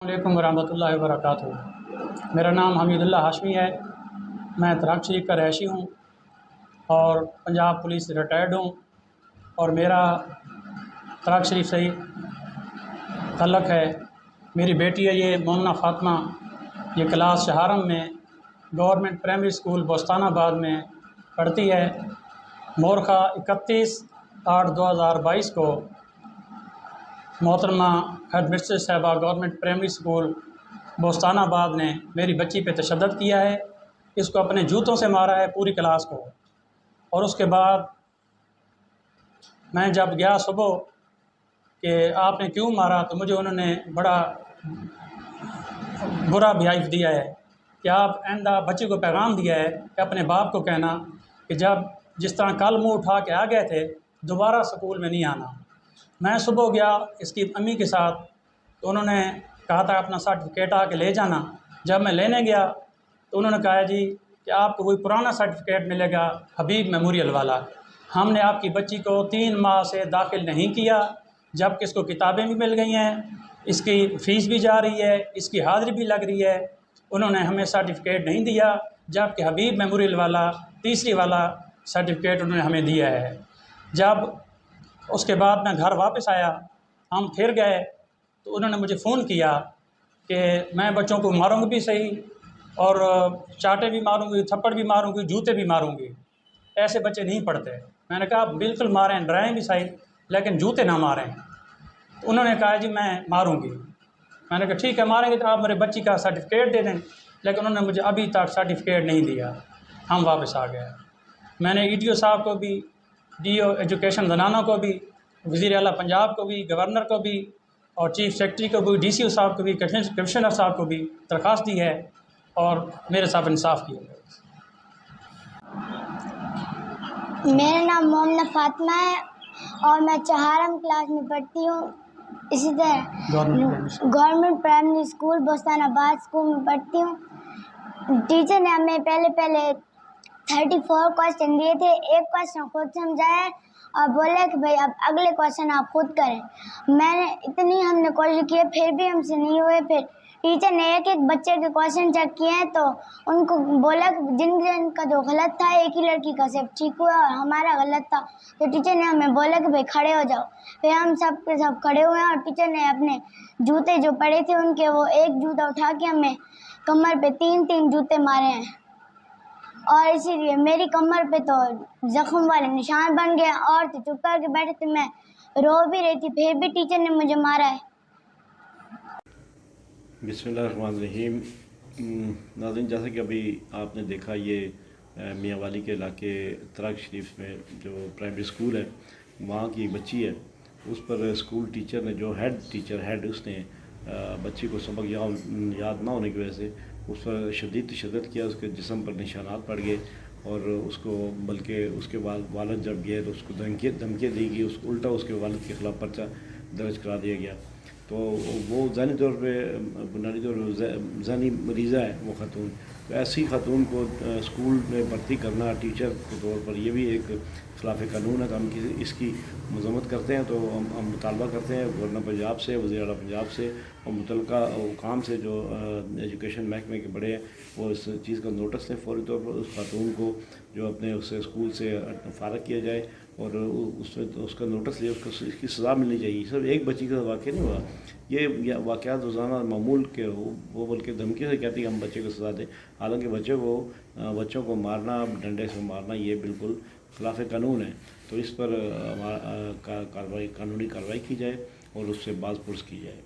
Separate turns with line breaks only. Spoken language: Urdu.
السلام علیکم ورحمۃ اللہ وبرکاتہ۔ میرا نام حمیداللہ ہاشمی ہے۔ میں ترکھ شریف کا رہائشی ہوں اور پنجاب پولیس سے ریٹائرڈ ہوں، اور میرا ترکھ شریف سے ہی تعلق ہے۔ میری بیٹی ہے یہ مومنہ فاطمہ، یہ کلاس چہارم میں گورنمنٹ پرائمری اسکول بوستان آباد میں پڑھتی ہے۔ مورخہ 31/8/2022 کو محترمہ ہیڈ مسٹریس صاحبہ گورنمنٹ پرائمری اسکول بوستان آباد نے میری بچی پہ تشدد کیا ہے۔ اس کو اپنے جوتوں سے مارا ہے پوری کلاس کو، اور اس کے بعد میں جب گیا صبح کہ آپ نے کیوں مارا، تو مجھے انہوں نے بڑا برا بیہیو دیا ہے کہ آپ آئندہ بچے کو پیغام دیا ہے کہ اپنے باپ کو کہنا کہ جس طرح کل منہ اٹھا کے آ گئے تھے دوبارہ سکول میں نہیں آنا۔ میں صبح گیا اس کی امی کے ساتھ، تو انہوں نے کہا تھا اپنا سرٹیفکیٹ آ کے لے جانا۔ جب میں لینے گیا تو انہوں نے کہا جی کہ آپ کو کوئی پرانا سرٹیفکیٹ ملے گا حبیب میموریل والا، ہم نے آپ کی بچی کو 3 ماہ سے داخل نہیں کیا، جبکہ اس کو کتابیں بھی مل گئی ہیں، اس کی فیس بھی جا رہی ہے، اس کی حاضری بھی لگ رہی ہے۔ انہوں نے ہمیں سرٹیفکیٹ نہیں دیا، جبکہ حبیب میموریل والا تیسری والا سرٹیفکیٹ انہوں نے ہمیں دیا ہے۔ جب اس کے بعد میں گھر واپس آیا، ہم پھر گئے، تو انہوں نے مجھے فون کیا کہ میں بچوں کو ماروں گی بھی صحیح، اور چاٹے بھی ماروں گی، تھپڑ بھی ماروں گی، جوتے بھی ماروں گی، ایسے بچے نہیں پڑھتے۔ میں نے کہا بالکل ماریں، ڈرائیں بھی صحیح، لیکن جوتے نہ ماریں۔ تو انہوں نے کہا جی میں ماروں گی۔ میں نے کہا ٹھیک ہے ماریں گے تو آپ میرے بچی کا سرٹیفکیٹ دے دیں، لیکن انہوں نے مجھے ابھی تک سرٹیفکیٹ نہیں دیا۔ ہم واپس آ گئے۔ میں نے EDO صاحب کو بھی، DO ایجوکیشن زنانہ کو بھی، وزیر اعلیٰ پنجاب کو بھی، گورنر کو بھی، اور چیف سیکرٹری کو بھی، DCO صاحب کو بھی، کمشنر صاحب کو بھی درخواست دی ہے، اور میرے ساتھ انصاف کیا ہے۔
میرا نام مومنہ فاطمہ ہے اور میں چہارم کلاس میں پڑھتی ہوں۔ اسی طرح گورنمنٹ پرائمری اسکول بوستان آباد اسکول میں پڑھتی ہوں۔ ٹیچر نے ہمیں پہلے 34 کویسچن دیے تھے، ایک کویسچن خود سمجھایا اور بولے کہ بھائی اب اگلے کویسچن آپ خود کریں۔ ہم نے کوشش کی، پھر بھی ہم سے نہیں ہوئے۔ پھر ٹیچر نے ایک بچے کے کویسچن چیک کیے ہیں، تو ان کو بولا کہ جن کا جو غلط تھا ایک ہی لڑکی کا صرف ٹھیک ہوا اور ہمارا غلط تھا، تو ٹیچر نے ہمیں بولا کہ بھائی کھڑے ہو جاؤ۔ پھر ہم سب کے سب کھڑے ہوئے ہیں، اور ٹیچر نے اپنے جوتے جو پڑے تھے ان کے وہ ایک جوتا اٹھا کے ہمیں کمر پہ 3 جوتے مارے ہیں، اور اسی لیے میری کمر پہ تو زخم والے نشان بن گئے۔ اور تو چپ کر کے بیٹھے تھے، میں رو بھی رہی تھی، پھر بھی ٹیچر نے مجھے مارا ہے۔
بسم اللہ الرحمن الرحیم۔ ناظرین، جیسا کہ ابھی آپ نے دیکھا، یہ میاں والی کے علاقے ترکھ شریف میں جو پرائمری اسکول ہے وہاں کی بچی ہے، اس پر اسکول ٹیچر نے، جو ہیڈ اس نے بچی کو سبق یاد نہ ہونے کی وجہ سے اس پر شدید تشدد کیا، اس کے جسم پر نشانات پڑ گئے، اور اس کو بلکہ اس کے والد جب گئے تو اس کو دھمکیاں دی گئی، الٹا اس کے والد کے خلاف پرچہ درج کرا دیا گیا۔ تو وہ ذہنی طور پہ بنیادی طور پہ ذہنی مریضہ ہے وہ خاتون، تو ایسی خاتون کو اسکول میں بھرتی کرنا ٹیچر کے طور پر یہ بھی ایک خلاف قانون ہے۔ تو ہم اس کی مذمت کرتے ہیں، تو ہم مطالبہ کرتے ہیں گورنر پنجاب سے، وزیر اعلیٰ پنجاب سے اور متعلقہ حکام سے جو ایجوکیشن محکمے کے بڑے ہیں، وہ اس چیز کا نوٹس لیں، فوری طور پر اس خاتون کو جو اپنے اسکول سے فارغ کیا جائے، اور اس کا نوٹس لے، اس کی سزا ملنی چاہیے۔ صرف ایک بچی کا واقعہ نہیں ہوا، یہ واقعات روزانہ معمول کے وہ بلکہ دھمکی سے کہتی کہ ہم بچے کو سزا دیں، حالانکہ بچوں کو مارنا، ڈنڈے سے مارنا یہ بالکل خلاف قانون ہے۔ تو اس پر قانونی کارروائی کی جائے اور اس سے باز پرس کی جائے۔